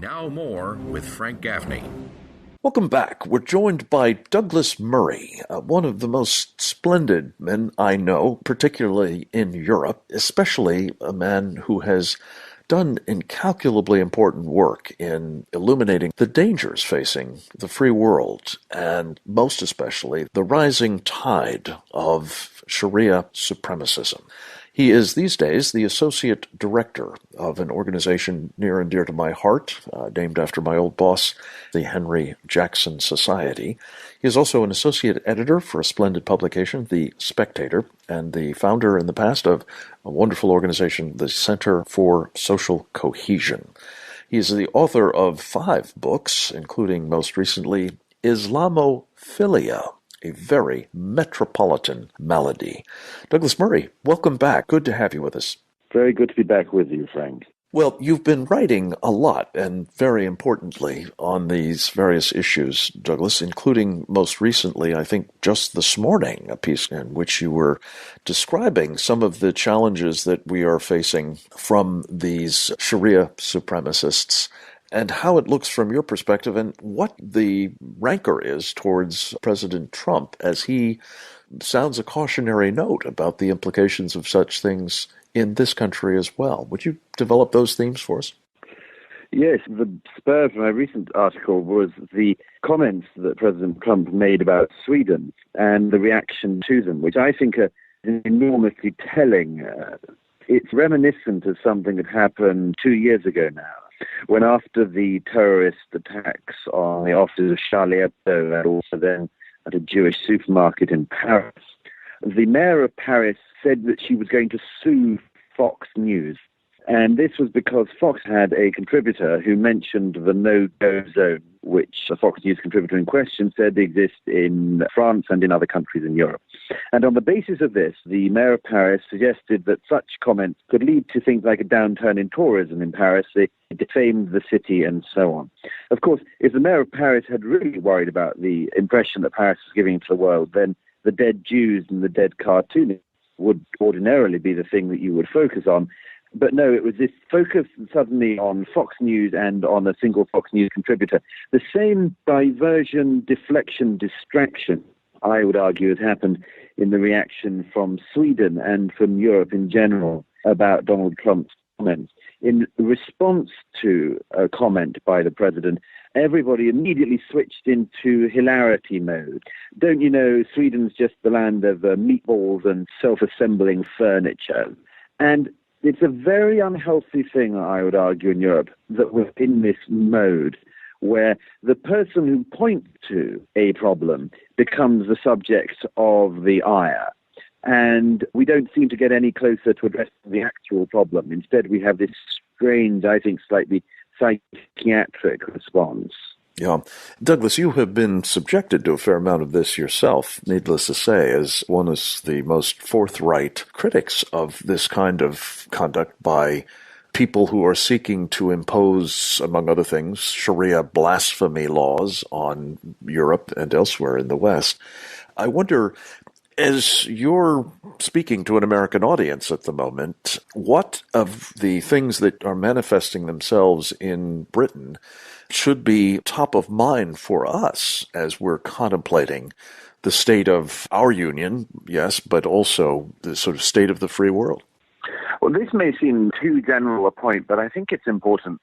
Now more with Frank Gaffney. Welcome back. We're joined by Douglas Murray, one of the most splendid men I know, particularly in Europe, especially a man who has done incalculably important work in illuminating the dangers facing the free world, and most especially the rising tide of Sharia supremacism. He is these days the associate director of an organization near and dear to my heart, named after my old boss, the Henry Jackson Society. He is also an associate editor for a splendid publication, The Spectator, and the founder in the past of a wonderful organization, the Center for Social Cohesion. He is the author of 5 books, including most recently Islamophilia, a very metropolitan malady. Douglas Murray, welcome back. Good to have you with us. Very good to be back with you, Frank. Well, you've been writing a lot, and very importantly, on these various issues, Douglas, including most recently, I think just this morning, a piece in which you were describing some of the challenges that we are facing from these Sharia supremacists and how it looks from your perspective and what the rancor is towards President Trump as he sounds a cautionary note about the implications of such things in this country as well. Would you develop those themes for us? Yes, the spur of my recent article was the comments that President Trump made about Sweden and the reaction to them, which I think are enormously telling. It's reminiscent of something that happened 2 years ago now, when after the terrorist attacks on the offices of Charlie Hebdo and also then at a Jewish supermarket in Paris, the mayor of Paris said that she was going to sue Fox News. And this was because Fox had a contributor who mentioned the no-go zone, which a Fox News contributor in question said exists in France and in other countries in Europe. And on the basis of this, the mayor of Paris suggested that such comments could lead to things like a downturn in tourism in Paris. They defamed the city and so on. Of course, if the mayor of Paris had really worried about the impression that Paris was giving to the world, then the dead Jews and the dead cartoonists would ordinarily be the thing that you would focus on. But no, it was this focus suddenly on Fox News and on a single Fox News contributor. The same diversion, deflection, distraction, I would argue, has happened in the reaction from Sweden and from Europe in general about Donald Trump's comments. In response to a comment by the president, everybody immediately switched into hilarity mode. Don't you know, Sweden's just the land of meatballs and self-assembling furniture. And it's a very unhealthy thing, I would argue, in Europe, that we're in this mode where the person who points to a problem becomes the subject of the ire. And we don't seem to get any closer to addressing the actual problem. Instead, we have this strange, I think, slightly psychiatric response. Yeah. Douglas, you have been subjected to a fair amount of this yourself, needless to say, as one of the most forthright critics of this kind of conduct by people who are seeking to impose, among other things, Sharia blasphemy laws on Europe and elsewhere in the West. I wonder, as you're speaking to an American audience at the moment, what of the things that are manifesting themselves in Britain should be top of mind for us as we're contemplating the state of our union, yes, but also the sort of state of the free world? Well, this may seem too general a point, but I think it's important,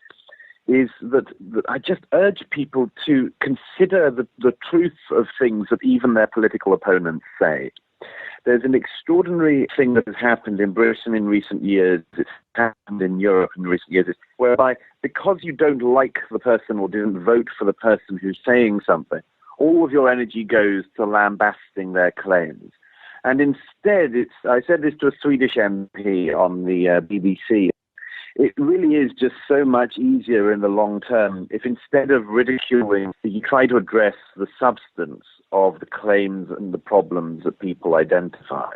is that I just urge people to consider the truth of things that even their political opponents say. There's an extraordinary thing that has happened in Britain in recent years. It's happened in Europe in recent years, whereby because you don't like the person or didn't vote for the person who's saying something, all of your energy goes to lambasting their claims. And instead, I said this to a Swedish MP on the BBC, it really is just so much easier in the long term if instead of ridiculing, you try to address the substance of the claims and the problems that people identify.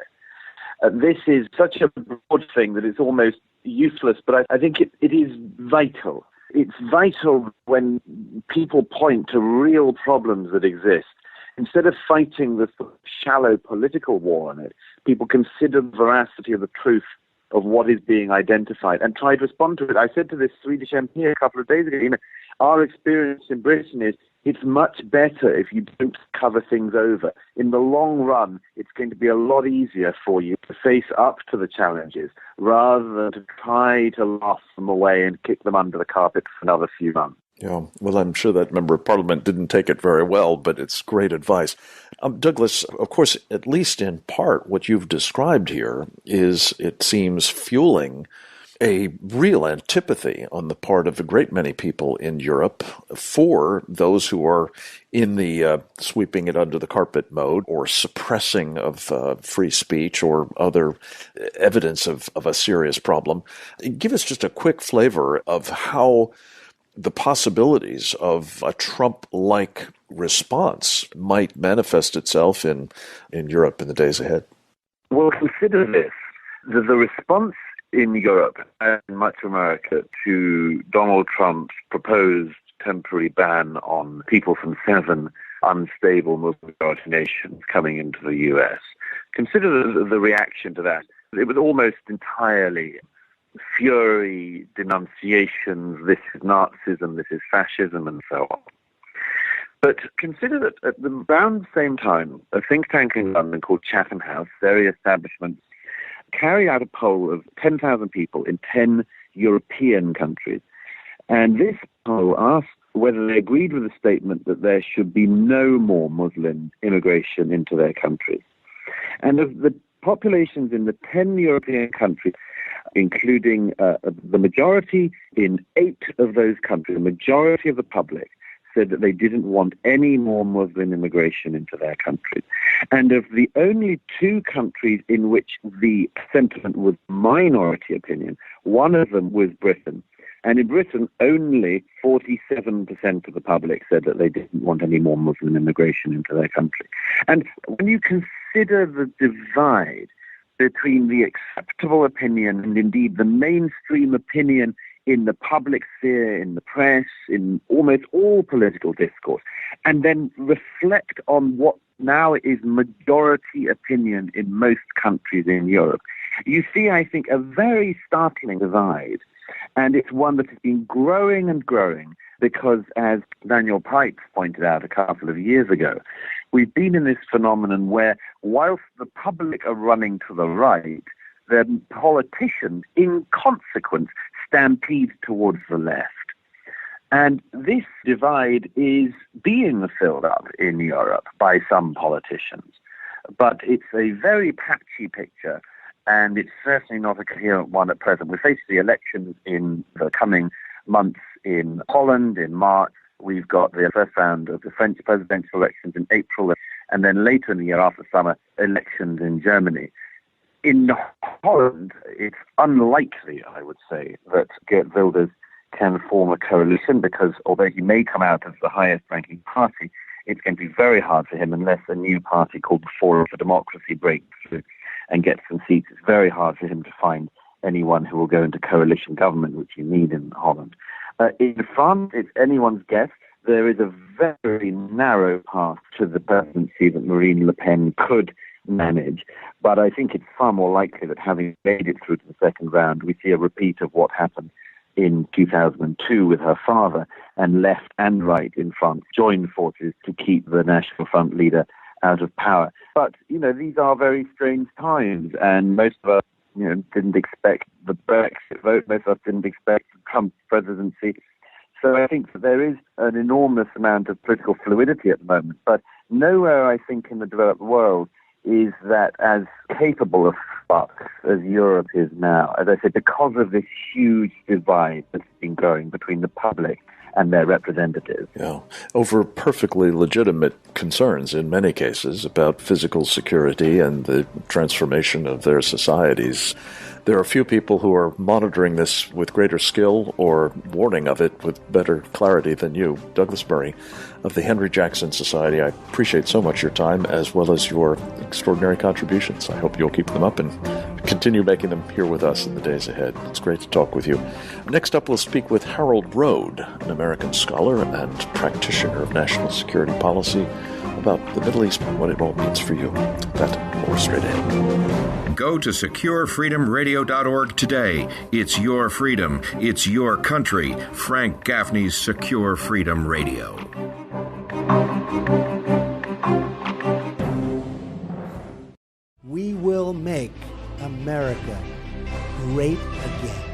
This is such a broad thing that it's almost useless, but I think it is vital. It's vital when people point to real problems that exist. Instead of fighting this shallow political war on it, people consider the veracity of the truth of what is being identified and try to respond to it. I said to this Swedish MP a couple of days ago, our experience in Britain is it's much better if you don't cover things over. In the long run, it's going to be a lot easier for you to face up to the challenges rather than to try to laugh them away and kick them under the carpet for another few months. Yeah, well, I'm sure that member of parliament didn't take it very well, but it's great advice. Douglas, of course, at least in part, what you've described here is, it seems, fueling a real antipathy on the part of a great many people in Europe for those who are in the sweeping it under the carpet mode or suppressing of free speech or other evidence of a serious problem. Give us just a quick flavor of how the possibilities of a Trump-like response might manifest itself in Europe in the days ahead. Well, consider this. The response in Europe and much of America to Donald Trump's proposed temporary ban on people from 7 unstable Muslim-majority nations coming into the U.S. Consider the reaction to that. It was almost entirely fury, denunciations, this is Nazism, this is fascism, and so on. But consider that at around the same time, a think tank in London called Chatham House, very establishments, carried out a poll of 10,000 people in 10 European countries. And this poll asked whether they agreed with the statement that there should be no more Muslim immigration into their countries. And of the populations in the 10 European countries, including the majority in 8 of those countries, the majority of the public said that they didn't want any more Muslim immigration into their countries. And of the only 2 countries in which the sentiment was minority opinion, one of them was Britain. And in Britain, only 47% of the public said that they didn't want any more Muslim immigration into their country. And when you consider the divide between the acceptable opinion and indeed the mainstream opinion in the public sphere, in the press, in almost all political discourse, and then reflect on what now is majority opinion in most countries in Europe, you see, I think, a very startling divide. And it's one that has been growing and growing because, as Daniel Pipes pointed out a couple of years ago, we've been in this phenomenon where, whilst the public are running to the right, their politicians, in consequence, stampede towards the left. And this divide is being filled up in Europe by some politicians. But it's a very patchy picture, and it's certainly not a coherent one at present. We face the elections in the coming months in Holland in March. We've got the first round of the French presidential elections in April, and then later in the year after summer, elections in Germany. In Holland, it's unlikely, I would say, that Geert Wilders can form a coalition because although he may come out as the highest-ranking party, it's going to be very hard for him unless a new party called the Forum for Democracy breaks through and gets some seats. It's very hard for him to find anyone who will go into coalition government, which you need in Holland. In France, it's anyone's guess. There is a very narrow path to the presidency that Marine Le Pen could manage, but I think it's far more likely that having made it through to the second round, we see a repeat of what happened in 2002 with her father, and left and right in France joined forces to keep the National Front leader out of power. But, these are very strange times, and most of us, didn't expect the Brexit vote. Most of us didn't expect the Trump presidency. So I think that there is an enormous amount of political fluidity at the moment, but nowhere, I think, in the developed world is that as capable of flux as Europe is now, as I said, because of this huge divide that's been growing between the public and their representatives. Yeah, over perfectly legitimate concerns in many cases about physical security and the transformation of their societies. There are few people who are monitoring this with greater skill or warning of it with better clarity than you. Douglas Murray of the Henry Jackson Society, I appreciate so much your time as well as your extraordinary contributions. I hope you'll keep them up and continue making them here with us in the days ahead. It's great to talk with you. Next up, we'll speak with Harold Road, an American scholar and practitioner of national security policy, about the Middle East and what it all means for you. That more straight ahead. Go to SecureFreedomRadio.org today. It's your freedom. It's your country. Frank Gaffney's Secure Freedom Radio. We will make America great again.